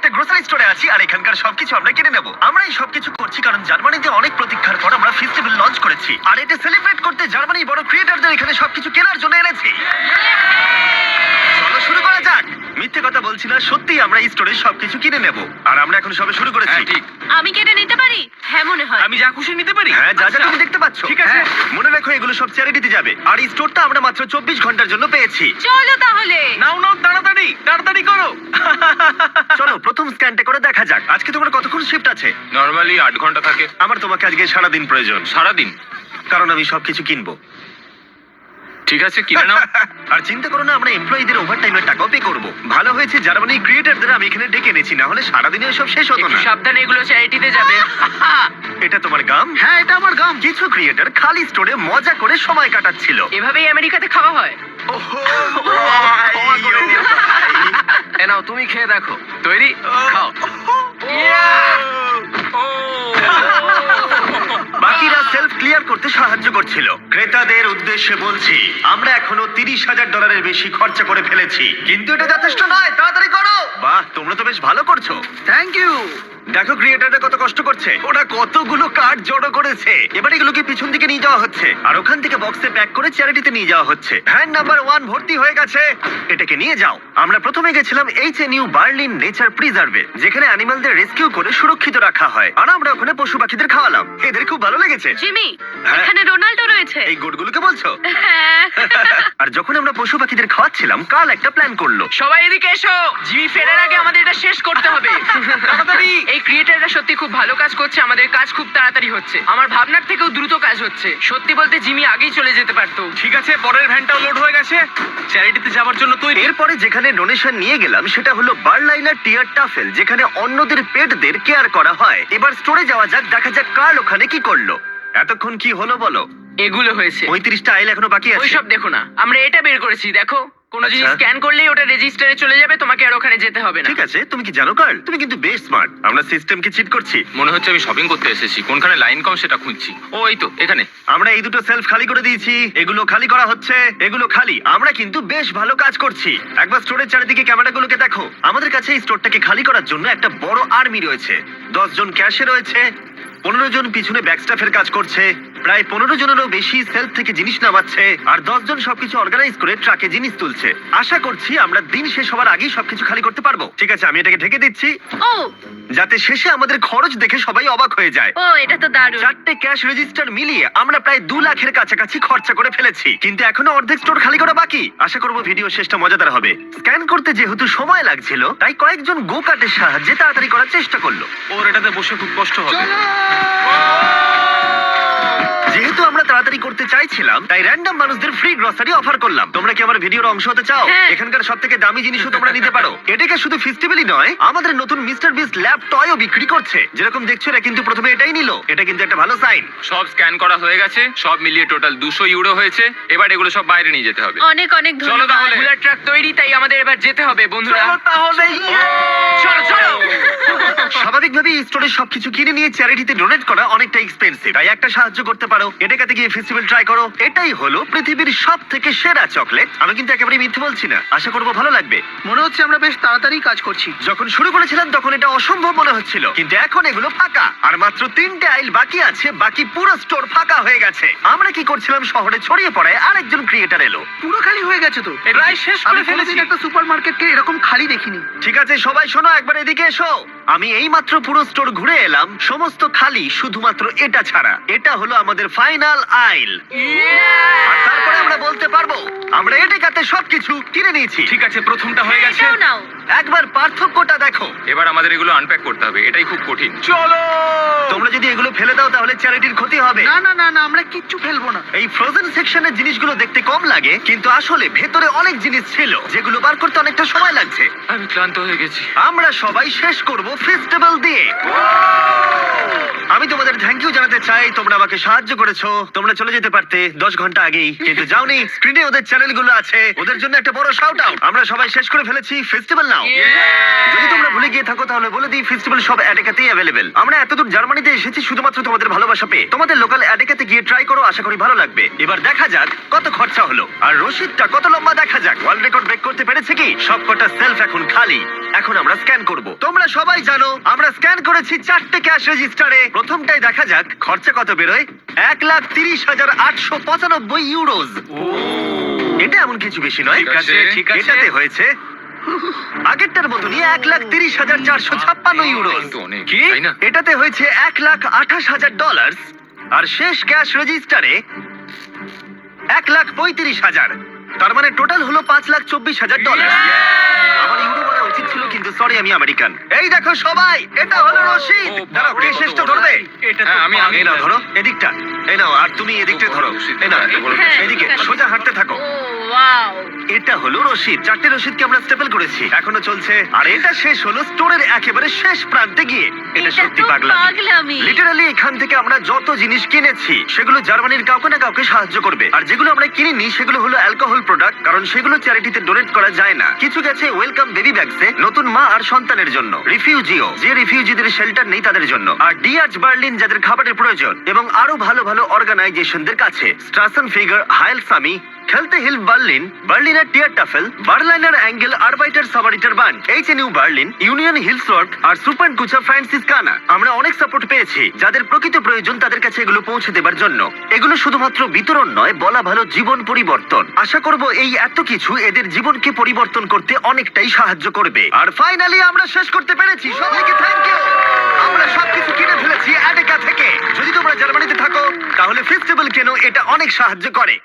একটা গ্রোসারি স্টোরে আছি আর এখানকার সবকিছু আমরা কিনে নেব। আমরা এই সবকিছু করছি কারণ জার্মানিতে অনেক প্রতীক্ষার পর আমরা ফেস্টিভ্যাল লঞ্চ করেছি, আর এটা সেলিব্রেট করতে জার্মানির বড় ক্রিয়েটরদের এখানে সবকিছু কেনার জন্য এনেছি। চলো শুরু করা যাক। মিথ্যে কথা বলছি না, সত্যি আমরা এই স্টোরে সবকিছু কিনে নেব, আর আমরা এখন সবে শুরু করেছি। ঠিক। আমি কেটে নিতে পারি? হ্যাঁ মনে হয়। আমি যা খুশি নিতে পারি? হ্যাঁ, যা যা আচ্ছা। তুমি দেখতে পাচ্ছ। ঠিক আছে। হ্যাঁ, মনে রাখো এগুলো সব চ্যারিটিতে যাবে, আর এই স্টোরটা আমরা মাত্র 24 ঘন্টার জন্য পেয়েছি। চলো তাহলে। নাও নাও, তাড়াতাড়ি তাড়াতাড়ি করো। চলো প্রথম স্ক্যানটা করে দেখা যাক। আজকে তোমার কতক্ষণ শিফট আছে? নরমালি 8 ঘন্টা থাকে। আমার তোমাকে আজকে সারাদিন প্রয়োজন, সারাদিন? কারণ আমি সবকিছু কিনবো। ঠিক আছে, কিনে নাও। আর চিন্তা করো না, আমরা এমপ্লয়ীদের ওভারটাইমের টাকাও পে করবো। ভালো হয়েছে জার্মানি ক্রিয়েটরদের আমি এখানে ডেকে এনেছি, না হলে সারাদিনে সব শেষ হতো একটু না। সাবধানে, এগুলো চ্যারিটিতে যাবে। এটা তোমার গাম? হ্যাঁ, এটা আমার গাম। কিছু ক্রিয়েটর খালি স্টোরে মজা করে সময় কাটাচ্ছিল। এভাবেই আমেরিকাতে খাওয়া হয়। ক্ষমা করে দিও ভাই। এ নাও, তুমি খেয়ে দেখো। তৈরি? খাও। বাকিরা সেলফ ক্লিয়ার করতে সাহায্য করছিল। ক্রেতাদের উদ্দেশ্যে বলছি, আমরা এখনো $30,000 বেশি খরচা করে ফেলেছি, কিন্তু এটা যথেষ্ট নয়। তাড়াতাড়ি করো। বাহ, তোমরা তো বেশ ভালো করছো। Thank you. দেখো ক্রিয়েটাররা কত কষ্ট করছে, ওরা কতগুলো কার্ড জড়ো করেছে। এবার এগুলোকে পিছন দিকে নিয়ে যাওয়া হচ্ছে, আর ওখান থেকে বক্সে প্যাক করে চ্যারিটিতে নিয়ে যাওয়া হচ্ছে। ভ্যান নাম্বার 1 ভর্তি হয়ে গেছে, এটাকে নিয়ে যাও। আমরা প্রথমে গেছিলাম HNU বার্লিন নেচার প্রিজার্ভে, যেখানে অ্যানিমালদের রেস্কিউ করে সুরক্ষিত রাখা হয়, আর আমরা ওখানে পশু পাখিদের খাওয়ালাম। এদের খুব ভালো লেগেছে। জিমি, হ্যাঁ? এখানে রোনাল্ডো রয়েছে। এই গোটগুলোকে বলছো? হ্যাঁ। আর যখন আমরা পশু পাখিদের খাওয়াচ্ছিলাম, কাল একটা প্ল্যান করলো। সবাই এদিকে এসো, জিমি ফেরার আগে আমাদের এটা শেষ করতে হবে। তাড়াতাড়ি। এই ক্রিয়েটাররা সত্যি খুব ভালো কাজ করছে, আমাদের কাজ খুব তাড়াতাড়ি হচ্ছে। আমার ভাবনার থেকেও দ্রুত কাজ হচ্ছে। সত্যি বলতে জিমি আগেই চলে যেতে পারতো। ঠিক আছে, পরের ভ্যানটাও লোড হয়ে গেছে, চ্যারিটিতে যাওয়ার জন্য তৈরি। এরপরে যেখানে ডোনেশন নিয়ে গেলাম সেটা হলো বার্লাইনার টিয়ার টাফেল, যেখানে অন্যদের পেটদের কেয়ার করা হয়। এবার স্টোরে যাওয়া যাক, দেখা যাক কার্ল ওখানে কি করলো। এতক্ষণ কি হলো বলো? এগুলো হয়েছে। 35টা আইল এখনো বাকি আছে। ওইসব দেখো না, আমরা এটা বের করেছি। দেখো, কোনো জিনিস আচ্ছা। স্ক্যান করলেই ওটা রেজিস্টারে চলে যাবে, তোমাকে আর ওখানে যেতে হবে না। ঠিক আছে, তুমি কি জানো কার্ল, তুমি কিন্তু বেশ স্মার্ট। আমরা সিস্টেমকে চিট করছি। মনে হচ্ছে আমি শপিং করতে এসেছি, কোনখানে লাইন কম সেটা খুঁজছি। ও এই তো এখানে। আমরা এই দুটো সেলফ খালি করে দিয়েছি, এগুলো খালি করা হচ্ছে, এগুলো খালি। আমরা কিন্তু বেশ ভালো কাজ করছি। একবার স্টোরের চারিদিকে ক্যামেরাগুলোকে দেখো। আমাদের কাছে এই স্টোরটাকে খালি করার জন্য একটা বড় আর্মি রয়েছে। 10 জন ক্যাশে রয়েছে, 15 জন পিছনে ব্যাকস্টাফের কাজ করছে, প্রায় 15 জনেরও বেশি সেলফ থেকে জিনিস নামাচ্ছে, আর 10 জন সবকিছু অর্গানাইজ করে ট্রাকে জিনিস তুলছে। আশা করছি আমরা দিন শেষ হওয়ার আগেই সবকিছু খালি করতে পারবো। ঠিক আছে, আমি এটাকে ঢেকে দিচ্ছি, ও যাতে শেষে আমাদের খরচ দেখে সবাই অবাক হয়ে যায়। ও, এটা তো দারুণ। 4টে ক্যাশ রেজিস্টার মিলিয়ে আমরা প্রায় 2 লাখের কাছাকাছি খরচা করে ফেলেছি, কিন্তু এখনো অর্ধেক স্টোর খালি করা বাকি। আশা করবো ভিডিও শেষটা মজাদার হবে। স্ক্যান করতে যেহেতু সময় লাগছিল, তাই কয়েকজন গো কার্টের সাহায্যে তাড়াতাড়ি করার চেষ্টা করলো। ওর এটাতে বসে খুব কষ্ট হবে। যেহেতু আমরা তাড়াতাড়ি করতে চাইছিলাম, তাই র্যান্ডম মানুষদের ফ্রি গ্রসারি অফার করলাম। তোমরা কি আমার ভিডিওর অংশ হতে চাও? হ্যাঁ। এখানকার সবথেকে দামি জিনিসও তোমরা নিতে পারো। এটাকে শুধু ফেস্টিভ্যালই নয়, আমাদের নতুন মিস্টার বিস্ট ল্যাব টয়ও বিক্রি করছে। যেরকম দেখছো, এরা কিন্তু প্রথমে এটাই নিল। এটা কিন্তু একটা ভালো সাইন। সব স্ক্যান করা হয়ে গেছে, সব মিলিয়ে টোটাল 200 ইউরো হয়েছে। এবার এগুলো সব বাইরে নিয়ে যেতে হবে। অনেক অনেক চলো ধন্যবাদ। তাহলে। বুলার ট্রাক তৈরি, তাই আমাদের এবার যেতে হবে বন্ধুরা। তাহলে চলো চলো। স্বাভাবিকভাবেই স্টোরে সবকিছু কিনে নিয়ে চ্যারিটিতে ডোনেট করা অনেকটা এক্সপেন্সিভ, তাই একটা সাহায্য করতে পারো। এটাকাতে গিয়ে ফেস্টিভ্যাল ট্রাই করো। এটাই হলো পৃথিবীর সবথেকে সেরা চকলেট। আমি কিন্তু একেবারে মিথ্যে বলছি না, আশা করবো ভালো লাগবে। মনে হচ্ছে আমরা বেশ তাড়াতাড়ি কাজ করছি। যখন শুরু করেছিলাম তখন এটা অসম্ভব মনে হচ্ছিল, কিন্তু এখন এগুলো ফাঁকা, আর মাত্র 3টে আইল বাকি আছে। বাকি পুরো স্টোর ফাঁকা হয়ে গেছে। আমরা কি করছিলাম, শহরে ছড়িয়ে পড়ায় আরেকজন ক্রিয়েটার এলো। পুরো খালি হয়ে গেছে তো। প্রায় শেষ আমি করে ফেলেছি। কোনোদিন একটা সুপার মার্কেটকে এরকম খালি দেখিনি। ঠিক আছে সবাই শোনো, একবার এদিকে এসো। আমি এইমাত্র পুরো স্টোর ঘুরে এলাম, সমস্ত খালি, শুধুমাত্র এটা ছাড়া। এটা হলো আমাদের ফাইনাল আইল, আর তারপরে আমরা বলতে পারবো আমরা এটাকাতে সবকিছু কিনে নিয়েছি। ঠিক আছে, প্রথমটা হয়ে গেছে। এটাও নাও। একবার পার্থক্যটা দেখো। এবার আমাদের এগুলো আনপ্যাক করতে হবে, এটাই খুব কঠিন। চলো, তোমরা যদি এগুলো ফেলে দাও তাহলে চ্যারিটির ক্ষতি হবে। না না না না, আমরা কিচ্ছু ফেলবো না। এই ফ্রোজেন সেকশনের জিনিসগুলো দেখতে কম লাগে, কিন্তু আসলে ভেতরে অনেক জিনিস ছিল যেগুলো বার করতে অনেকটা সময় লাগছে। আমি ক্লান্ত হয়ে গেছি। আমরা সবাই শেষ করব ফেস্টিভ্যাল দিয়ে। আমি তোমাদের থ্যাংক ইউ জানাতে চাই, তোমরা আমাকে সাহায্য করেছো। তোমরা চলে যেতে পারতে 10 ঘন্টা আগেই, কিন্তু যাওনি। স্ক্রিনে ওদের চ্যানেলগুলো আছে, ওদের জন্য একটা বড় শাউট আউট। আমরা সবাই শেষ করে ফেলেছি, ফেস্টিভ্যাল নাও। যদি তোমরা ভুলে গিয়ে দাঁড়িয়ে থাকো তাহলে বলে দিই ফেস্টিভ্যাল সব অ্যাডেকাতেই অ্যাভেলেবেল। আমরা এতদূর জার্মানিতে এসেছি শুধুমাত্র তোমাদের ভালোবাসা পেয়ে। তোমাদের লোকাল অ্যাডেকাতে গিয়ে ট্রাই করো, আশা করি ভালো লাগবে। এবার দেখা যাক কত খরচা হলো আর রসিদটা কত লম্বা দেখা যাক। ওয়ার্ল্ড রেকর্ড ব্রেক করতে পেরেছে কি? সবকটা সেলফ এখন খালি। এখন আমরা স্ক্যান করব। তোমরা সবাই জানো আমরা স্ক্যান করেছি 4টে ক্যাশ রেজিস্টারে। প্রথমটাই দেখা যাক খরচা কত বেরোয়। 1,30,895 ইউরোজ। এটা এমন কিছু বেশি নয়। ঠিক আছে, ঠিক আছে। এটাতে হয়েছে আগেরটার মতনই 1,30,456 ইউরোজ। কিন্তু অনেক, কি? তাই না? এটাতে হয়েছে $1,28,000 আর শেষ ক্যাশ রেজিস্টারে 1,35,000। তার মানে টোটাল হলো $5,24,000। আমার ইউরো বলা উচিত ছিল কিন্তু সরি আমি আমেরিকান। এই দেখো সবাই, এটা হলো রশিদ। ও, দাঁড়াও, কে বাপরে, শেষটা কত ধরবে? এটা তো আমি এই নাও ধরো এদিকটা, এই নাও, আর তুমি এদিকটা ধরো। এই নাও, হ্যাঁ, এদিকে ঠিক আছে। সোজা হাঁটতে থাকো। ও ওয়াও। এটা হলো রশিদ। 4টে রশিদকে আমরা স্টেপল করেছি, এখনো চলছে। আর এটা শেষ হলো স্টোরের একেবারে শেষ প্রান্তে গিয়ে। এটা এটা সত্যি তো পাগলামি। পাগলামি। লিটারালি এখান থেকে আমরা যত জিনিস কিনেছি সেগুলো জার্মানির কাউকে না কাউকে সাহায্য করবে। আর যেগুলো আমরা কিনিনি সেগুলো হলো অ্যালকোহল প্রোডাক্ট, কারণ সেগুলো চ্যারিটিতে ডোনেট করা যায় না। কিছু গেছে ওয়েলকাম বেবি ব্যাগসে, নতুন মা আর সন্তানের জন্য। রিফিউজিও, যে রিফিউজিদের শেল্টার নেই তাদের জন্য। আর ডিআর্চ বার্লিন, যাদের খাবারের প্রয়োজন। এবং আরো ভালো ভালো অর্গানাইজেশনদের কাছে স্ট্রাসেন ফিগার, হাইল সামি, খেলতে হিল Berlin, Berliner Tier Tafel, Berliner angel, Arbeiter Samariter Bund, HNU Berlin, union Hilfswerk আর সুপার কুচা ফ্রান্সিসকানা। আমরা অনেক সাপোর্ট পেয়েছি। যাদের প্রকৃত প্রয়োজন তাদের কাছে এগুলো পৌঁছে দেবার জন্য। এগুলো শুধুমাত্র বিতরণ নয়, বলা ভালো জীবন পরিবর্তন। আশা করব এই এত কিছু এদের জীবনকে পরিবর্তন করতে অনেকটাই সাহায্য করবে। আর ফাইনালি আমরা শেষ করতে পেরেছি। সবাইকে থ্যাংক ইউ। আমরা সবকিছু কিনে ফেলেছি অ্যাডেকা থেকে। যদি তোমরা জার্মানিতে থাকো তাহলে ফেস্টিভ্যাল কেন, এটা অনেক সাহায্য করে।